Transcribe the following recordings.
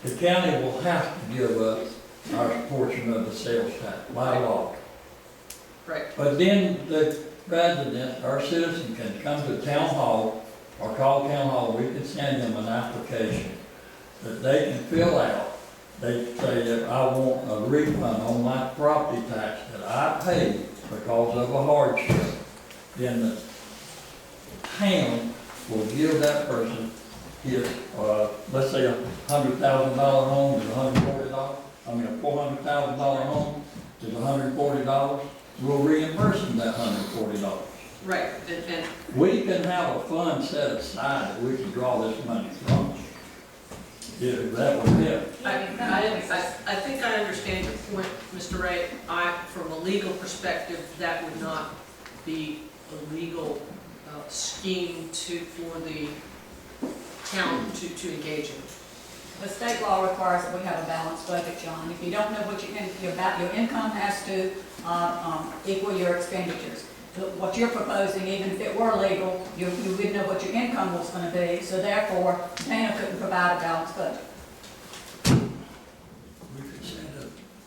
the county will have to give us our portion of the sales tax by law. Right. But then the resident, our citizen can come to town hall or call town hall, we can send them an application that they can fill out. They say that I want a refund on my property tax that I paid because of a hardship. Then the town will give that person his, let's say $100,000 home is $140. I mean, a $400,000 home is $140. We'll reimburse them that $140. Right, and We can have a fund set aside that we can draw this money from. If that would help. I think I understand your point, Mr. Ray. From a legal perspective, that would not be a legal scheme for the town to engage in. The state law requires that we have a balanced budget, John. If you don't know what your income has to equal your expenditures. What you're proposing, even if it were legal, you wouldn't know what your income was going to be, so therefore, Dana couldn't provide a balanced budget. We could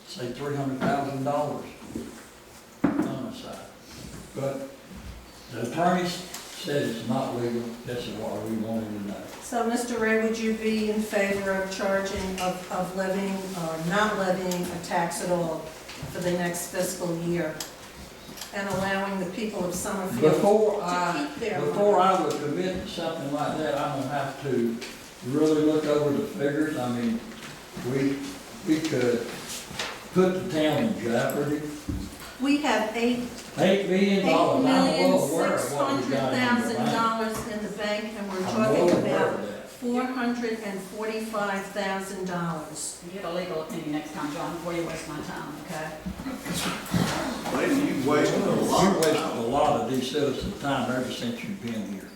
say $300,000 on the side. But the attorney said it's not legal. This is what we wanted to know. So, Mr. Ray, would you be in favor of charging, of levying or not levying a tax at all for the next fiscal year? And allowing the people of Summerfield to keep their money? Before I would commit to something like that, I'm gonna have to really look over the figures. I mean, we could put the town in jeopardy. We have $8 million. I'm well aware of what we got in the bank. $8,600,000 in the bank, and we're I'm talking well aware about of that. $445,000. You get a legal opinion next time, John, before you waste my time, okay? Lady, you've wasted a lot. You've wasted a lot of these citizens' time ever since you've been here.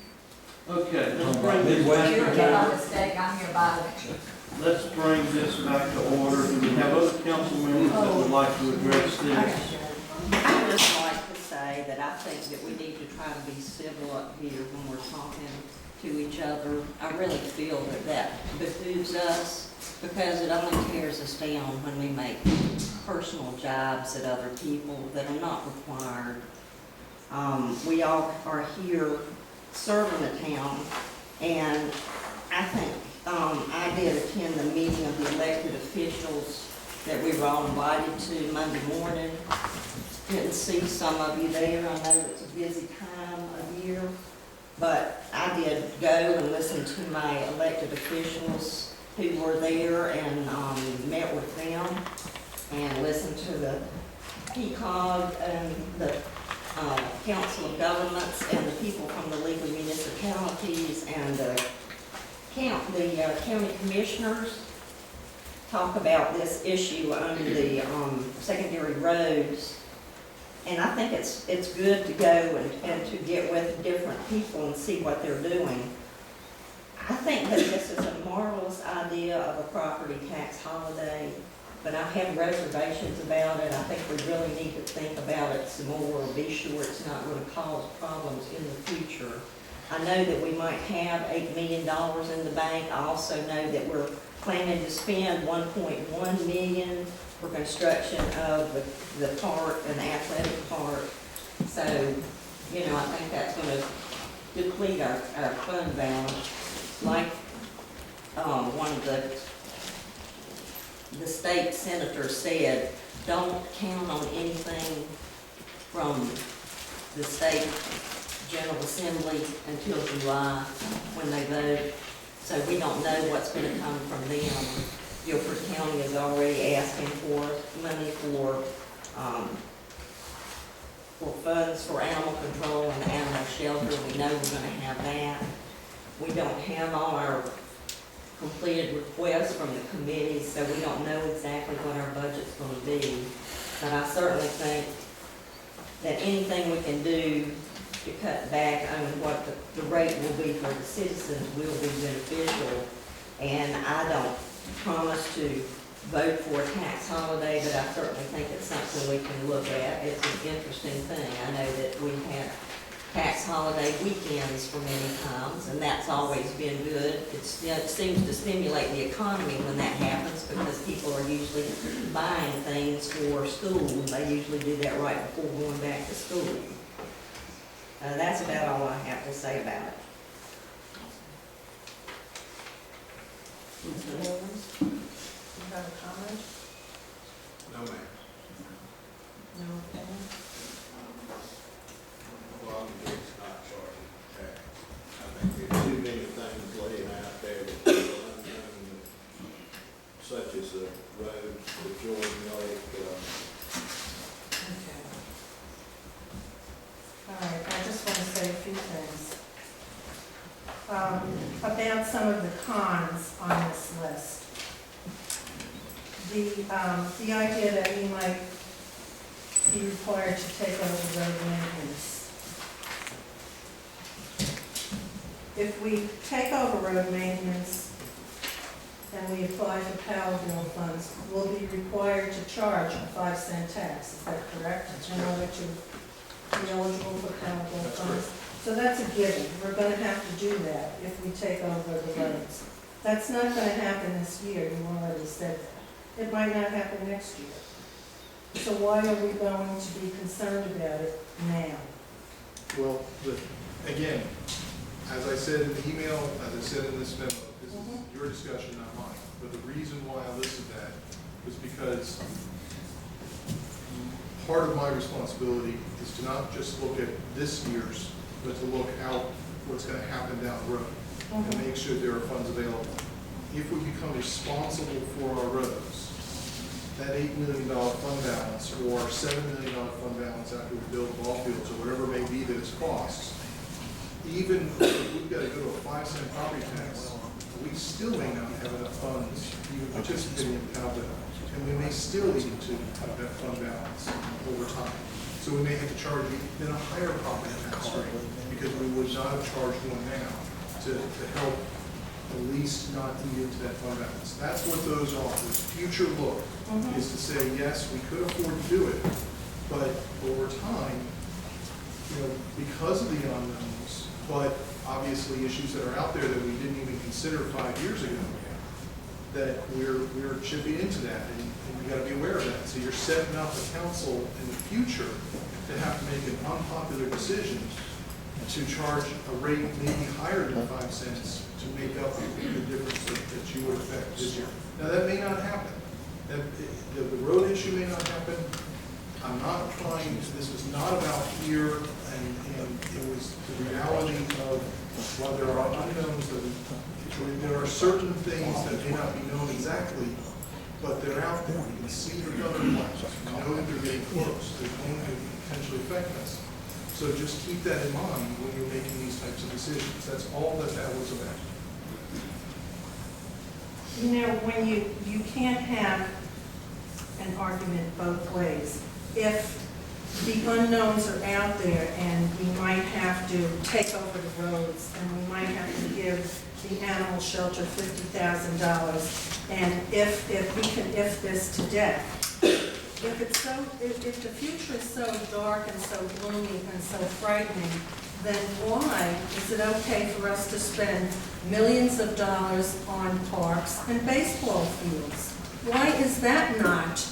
Okay, let's Don't bring be this wasting You're back, here by mistake, I'm here by election. let's bring this back to order. Do we have other council members that would like to address this? I would just like to say that I think that we need to try to be civil up here when we're talking to each other. I really feel that that behooves us because it only tears us down when we make personal jabs at other people that are not required. We all are here serving the town, and I think I did attend the meeting of the elected officials that we were all invited to Monday morning. Didn't see some of you there. I know it's a busy time of year, but I did go and listen to my elected officials who were there and met with them and listened to the PCOG and the Council of Governments and the people from the legal municipalities and the county commissioners talk about this issue under the secondary roads. And I think it's good to go and to get with different people and see what they're doing. I think that this is a marvelous idea of a property tax holiday, but I have reservations about it. I think we really need to think about it some more, be sure it's not going to cause problems in the future. I know that we might have $8 million in the bank. I also know that we're planning to spend $1.1 million for construction of the park and the athletic park. So, you know, I think that's going to deplete our fund balance. Like one of the state senators said, don't count on anything from the state General Assembly until July when they vote. So we don't know what's going to come from them. Guilford County is already asking for money for funds for animal control and animal shelter. We know we're going to have that. We don't have all our completed requests from the committee, so we don't know exactly what our budget's going to be. But I certainly think that anything we can do to cut back on what the rate will be for the citizens will be beneficial. And I don't promise to vote for a tax holiday, but I certainly think it's something we can look at. It's an interesting thing. I know that we have tax holiday weekends for many times, and that's always been good. It seems to stimulate the economy when that happens, because people are usually buying things for school. They usually do that right before going back to school. That's about all I have to say about it. Mr. Williams, you have a comment? No, ma'am. No opinion? Well, it's not charging tax. I think there's too many things laying out there that are unknown, such as the road, the Jordan Lake, Okay. All right, I just want to say a few things. About some of the cons on this list. The idea that we might be required to take over road maintenance. If we take over road maintenance and we apply for power bill funds, we'll be required to charge a 5-cent tax. Is that correct? In order to be eligible for power bill funds? So that's a given. We're going to have to do that if we take over the roads. That's not going to happen this year. You already said that. It might not happen next year. So why are we going to be concerned about it now? Well, again, as I said in the email, as I said in this memo, this is your discussion, not mine. But the reason why I listed that was because part of my responsibility is to not just look at this year's, but to look out what's going to happen down the road and make sure there are funds available. If we become responsible for our roads, that $8 million fund balance or $7 million fund balance after we build ball fields or whatever it may be that it's costs, even if we've got to go to a 5-cent property tax, we still may not have enough funds even participating in power bill. And we may still need to have that fund balance over time. So we may have to charge even a higher property tax rate because we would not have charged one now to help at least not eat into that fund balance. That's what those are. This future look is to say, yes, we could afford to do it, but over time, because of the unknowns, but obviously issues that are out there that we didn't even consider 5 years ago, that we're chipping into that, and we got to be aware of that. So you're setting up a council in the future to have to make an unpopular decision to charge a rate maybe higher than 5 cents to make up the difference that you would affect this year. Now, that may not happen. The road issue may not happen. I'm not trying, this was not about fear, and it was the reality of, while there are unknowns, there are certain things that may not be known exactly, but they're out there. You can see they're coming. You know that they're getting close. They're going to potentially affect us. So just keep that in mind when you're making these types of decisions. That's all that was about. When you can't have an argument both ways. If the unknowns are out there and we might have to take over the roads and we might have to give the animal shelter $50,000, and if we can if this to death, if the future is so dark and so gloomy and so frightening, then why is it okay for us to spend millions of dollars on parks and baseball fields? Why is that not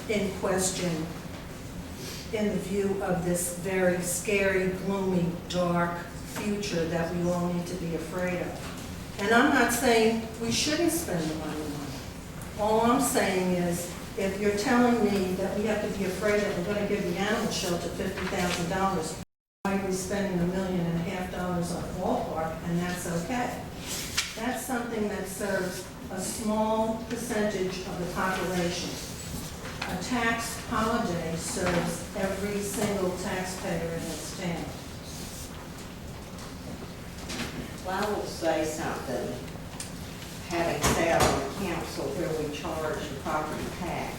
in question in the view of this very scary, gloomy, dark future that we all need to be afraid of? And I'm not saying we shouldn't spend the money on it. All I'm saying is, if you're telling me that we have to be afraid that we're going to give the animal shelter $50,000, why are we spending $1.5 million on a ballpark, and that's okay? That's something that serves a small percentage of the population. A tax holiday serves every single taxpayer in this town. Well, I will say something. Having sat on the council where we charge the property tax,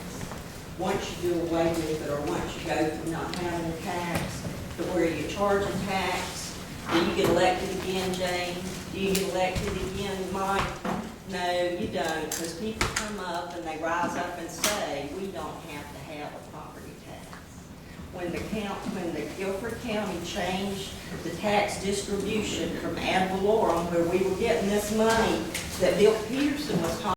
once you do away with it, or once you go from not having a tax to where you charge a tax, do you get elected again, Jane? Do you get elected again, Mike? No, you don't, because people come up and they rise up and say, we don't have to have a property tax. when the Guilford County changed the tax distribution from ad valorem, where we were getting this money that Bill Peterson was talking